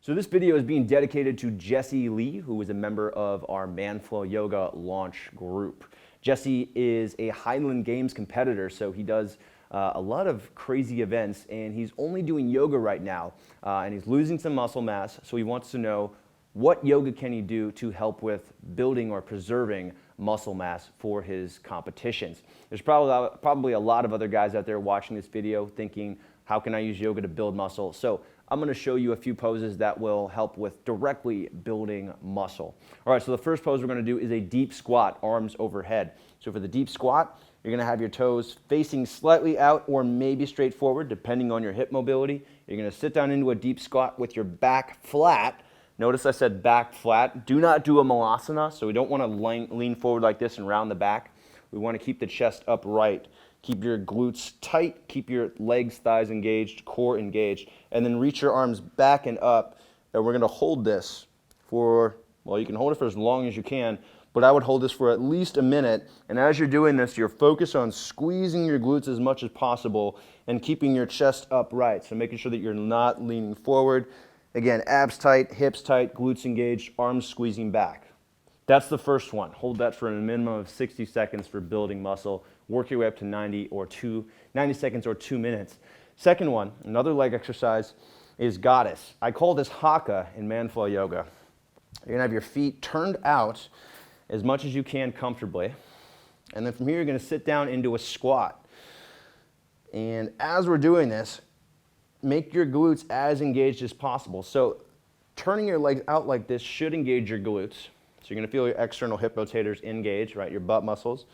So this video is being dedicated to Jesse Lee, who is a member of our Manflow Yoga launch group. Jesse is a Highland Games competitor, so he does a lot of crazy events, and he's only doing yoga right now, and he's losing some muscle mass, so he wants to know what yoga can he do to help with building or preserving muscle mass for his competitions. There's probably a lot of other guys out there watching this video thinking, how can I use yoga to build muscle? So I'm going to show you a few poses that will help with directly building muscle. All right, so the first pose we're going to do is a deep squat, arms overhead. So for the deep squat, you're going to have your toes facing slightly out or maybe straight forward, depending on your hip mobility. You're going to sit down into a deep squat with your back flat. Notice I said back flat. Do not do a malasana, so we don't want to lean forward like this and round the back. We want to keep the chest upright. Keep your glutes tight, keep your legs, thighs engaged, core engaged, and then reach your arms back and up, and we're gonna hold this for, well, you can hold it for as long as you can, but I would hold this for at least a minute, and as you're doing this, you're focused on squeezing your glutes as much as possible and keeping your chest upright, so making sure that you're not leaning forward. Again, abs tight, hips tight, glutes engaged, arms squeezing back. That's the first one. Hold that for a minimum of 60 seconds for building muscle. Work your way up to 90 seconds or 2 minutes. Second one, another leg exercise, is goddess. I call this haka in Manflow Yoga. You're gonna have your feet turned out as much as you can comfortably. And then from here, you're gonna sit down into a squat. And as we're doing this, make your glutes as engaged as possible. So turning your legs out like this should engage your glutes. So you're gonna feel your external hip rotators engage, right, your butt muscles.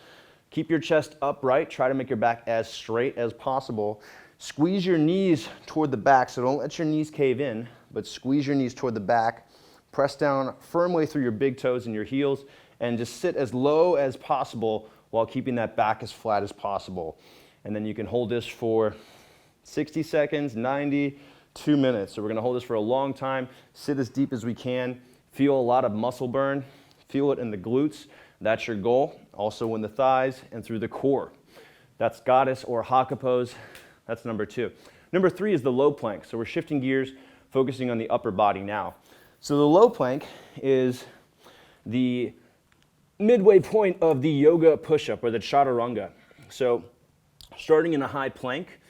Keep your chest upright. Try to make your back as straight as possible. Squeeze your knees toward the back, so don't let your knees cave in, but squeeze your knees toward the back. Press down firmly through your big toes and your heels, and just sit as low as possible while keeping that back as flat as possible. And then you can hold this for 60 seconds, 90, 2 minutes. So we're gonna hold this for a long time. Sit as deep as we can. Feel a lot of muscle burn. Feel it in the glutes. That's your goal. Also in the thighs and through the core. That's goddess or haka pose. That's number 2. Number 3 is the low plank. So we're shifting gears, focusing on the upper body now. So the low plank is the midway point of the yoga push-up or the chaturanga. So starting in a high plank,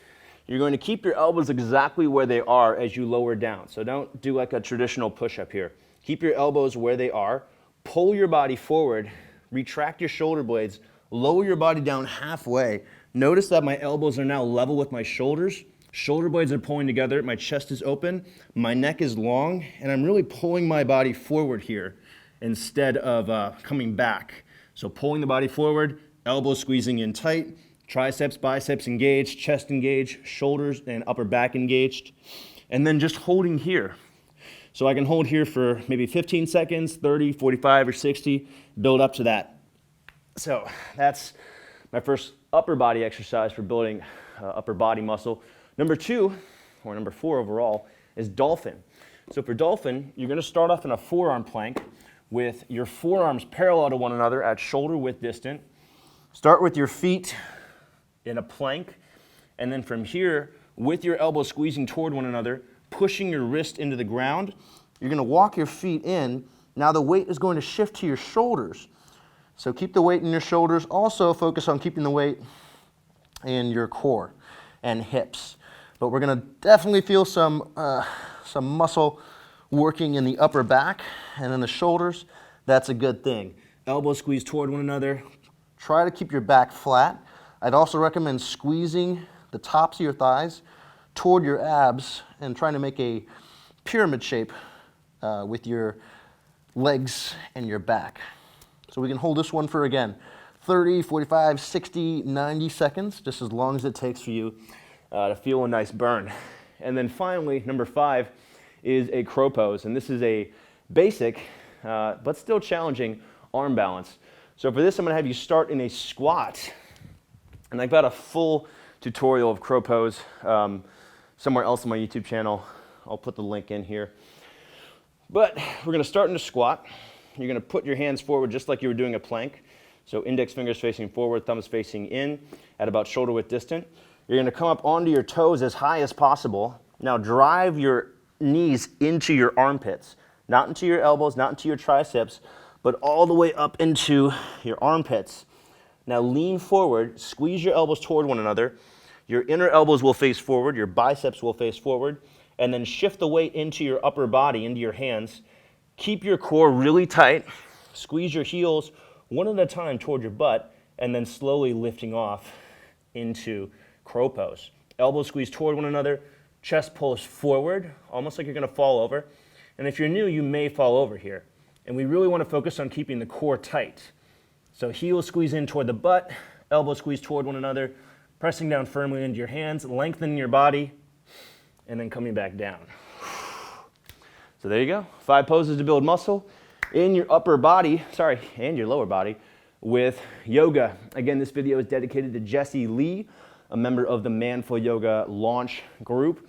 you're going to keep your elbows exactly where they are as you lower down. So don't do like a traditional push-up here. Keep your elbows where they are. Pull your body forward. Retract your shoulder blades, lower your body down halfway. Notice that my elbows are now level with my shoulders. Shoulder blades are pulling together, my chest is open, my neck is long, and I'm really pulling my body forward here instead of coming back. So pulling the body forward, elbows squeezing in tight, triceps, biceps engaged, chest engaged, shoulders and upper back engaged, and then just holding here. So I can hold here for maybe 15 seconds, 30, 45, or 60, build up to that. So that's my first upper body exercise for building upper body muscle. Number 2, or number 4 overall, is dolphin. So for dolphin, you're gonna start off in a forearm plank with your forearms parallel to one another at shoulder width distant. Start with your feet in a plank, and then from here, with your elbows squeezing toward one another, pushing your wrist into the ground, you're gonna walk your feet in. Now the weight is going to shift to your shoulders. So keep the weight in your shoulders. Also focus on keeping the weight in your core and hips. But we're gonna definitely feel some muscle working in the upper back and then the shoulders. That's a good thing. Elbows squeeze toward one another. Try to keep your back flat. I'd also recommend squeezing the tops of your thighs toward your abs and trying to make a pyramid shape with your legs and your back. So we can hold this one for, again, 30, 45, 60, 90 seconds, just as long as it takes for you to feel a nice burn. And then finally, number 5 is a crow pose. And this is a basic, but still challenging arm balance. So for this, I'm gonna have you start in a squat. And I've got a full tutorial of crow pose somewhere else on my YouTube channel. I'll put the link in here. But we're gonna start in a squat. You're gonna put your hands forward just like you were doing a plank. So index fingers facing forward, thumbs facing in at about shoulder width distant. You're gonna come up onto your toes as high as possible. Now drive your knees into your armpits, not into your elbows, not into your triceps, but all the way up into your armpits. Now lean forward, squeeze your elbows toward one another. Your inner elbows will face forward, your biceps will face forward, and then shift the weight into your upper body, into your hands. Keep your core really tight. Squeeze your heels one at a time toward your butt, and then slowly lifting off into crow pose. Elbows squeeze toward one another, chest pulls forward, almost like you're gonna fall over. And if you're new, you may fall over here. And we really wanna focus on keeping the core tight. So heels squeeze in toward the butt, elbows squeeze toward one another, pressing down firmly into your hands, lengthening your body, and then coming back down. So there you go, 5 poses to build muscle in your upper body, and your lower body with yoga. Again, this video is dedicated to Jesse Lee, a member of the Man-Ful Yoga launch group.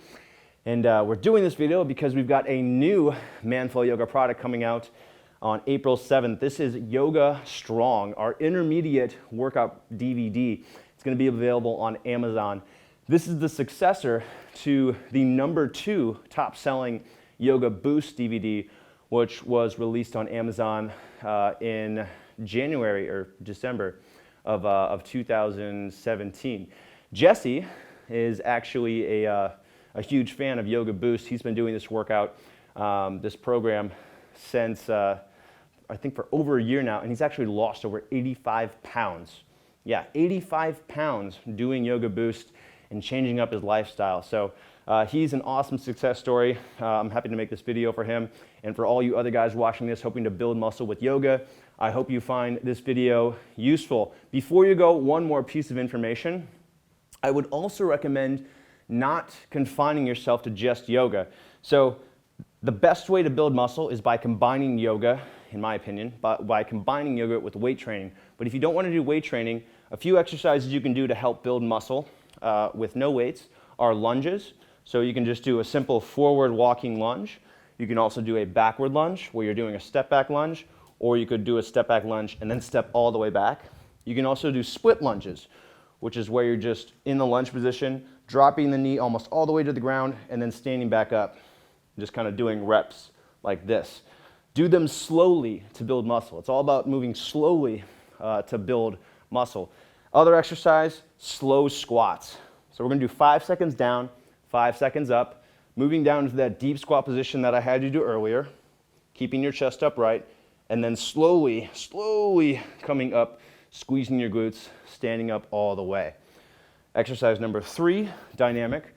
And we're doing this video because we've got a new Man-Ful Yoga product coming out on April 7th. This is Yoga Strong, our intermediate workout DVD. It's going to be available on Amazon. This is the successor to the #2 top-selling Yoga Boost DVD, which was released on Amazon in January or December of 2017. Jesse is actually a huge fan of Yoga Boost. He's been doing this workout, this program, since I think for over a year now, and he's actually lost over 85 pounds. Yeah, 85 pounds doing Yoga Boost and changing up his lifestyle. So he's an awesome success story. I'm happy to make this video for him. And for all you other guys watching this, hoping to build muscle with yoga, I hope you find this video useful. Before you go, one more piece of information. I would also recommend not confining yourself to just yoga. So the best way to build muscle is by combining yoga, in my opinion, by combining yoga with weight training. But if you don't want to do weight training, a few exercises you can do to help build muscle with no weights are lunges. So you can just do a simple forward walking lunge. You can also do a backward lunge where you're doing a step back lunge, or you could do a step back lunge and then step all the way back. You can also do split lunges, which is where you're just in the lunge position, dropping the knee almost all the way to the ground, and then standing back up, just kind of doing reps like this. Do them slowly to build muscle. It's all about moving slowly to build muscle. Other exercise, slow squats. So we're gonna do 5 seconds down, 5 seconds up, moving down into that deep squat position that I had you do earlier, keeping your chest upright, and then slowly coming up, squeezing your glutes, standing up all the way. Exercise number 3, dynamic,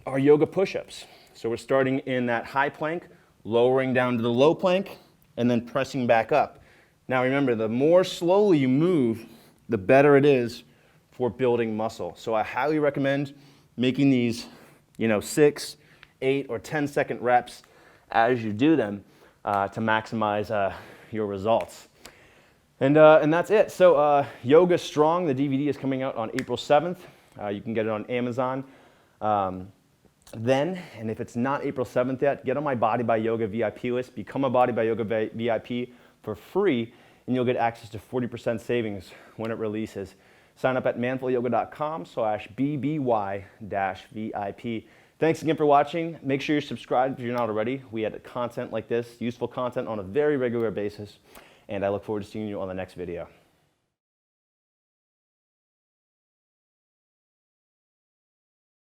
are yoga push-ups. So we're starting in that high plank, lowering down to the low plank, and then pressing back up. Now remember, the more slowly you move, the better it is for building muscle. So I highly recommend making these 6, 8, or 10-second reps as you do them to maximize your results. And that's it. So Yoga Strong, the DVD is coming out on April 7th. You can get it on Amazon then. And if it's not April 7th yet, get on my Body by Yoga VIP list. Become a Body by Yoga VIP for free, and you'll get access to 40% savings when it releases. Sign up at manfulyoga.com/BBY-VIP. Thanks again for watching. Make sure you're subscribed if you're not already. We add content like this, useful content on a very regular basis. And I look forward to seeing you on the next video.